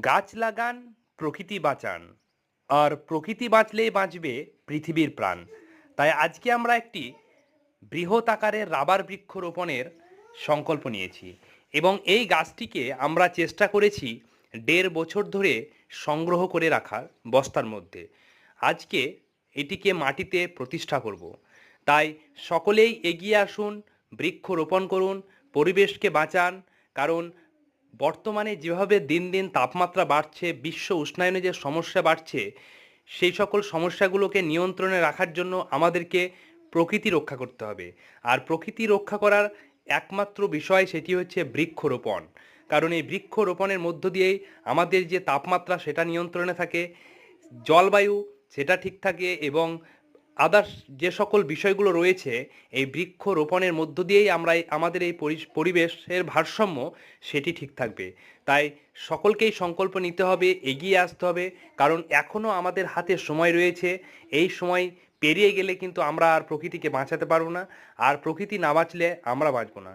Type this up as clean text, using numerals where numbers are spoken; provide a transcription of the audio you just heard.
গাছ লাগান, প্রকৃতি বাঁচান, আর প্রকৃতি বাঁচলেই বাঁচবে পৃথিবীর প্রাণ। তাই আজকে আমরা একটি বৃহৎ আকারের রাবার বৃক্ষ রোপণের সংকল্প নিয়েছি এবং এই গাছটিকে আমরা চেষ্টা করেছি 1.5 বছর ধরে সংগ্রহ করে রাখার বস্তার মধ্যে। আজকে এটিকে মাটিতে প্রতিষ্ঠা করব। তাই সকলেই এগিয়ে আসুন, বৃক্ষ রোপণ করুন, পরিবেশকে বাঁচান। কারণ বর্তমানে যেভাবে দিন দিন তাপমাত্রা বাড়ছে, বিশ্ব উষ্ণায়নে যে সমস্যা বাড়ছে, সেই সকল সমস্যাগুলোকে নিয়ন্ত্রণে রাখার জন্য আমাদেরকে প্রকৃতি রক্ষা করতে হবে। আর প্রকৃতি রক্ষা করার একমাত্র বিষয় সেটি হচ্ছে বৃক্ষরোপণ। কারণ এই বৃক্ষরোপণের মধ্য দিয়েই আমাদের যে তাপমাত্রা সেটা নিয়ন্ত্রণে থাকে, জলবায়ু সেটা ঠিক থাকে এবং আদার্স যে সকল বিষয়গুলো রয়েছে, এই বৃক্ষ রোপণের মধ্য দিয়েই আমরা আমাদের এই পরিবেশের ভারসাম্য সেটি ঠিক থাকবে। তাই সকলকেই সংকল্প নিতে হবে, এগিয়ে আসতে হবে। কারণ এখনও আমাদের হাতে সময় রয়েছে। এই সময় পেরিয়ে গেলে কিন্তু আমরা আর প্রকৃতিকে বাঁচাতে পারবো না, আর প্রকৃতি না বাঁচলে আমরা বাঁচবো না।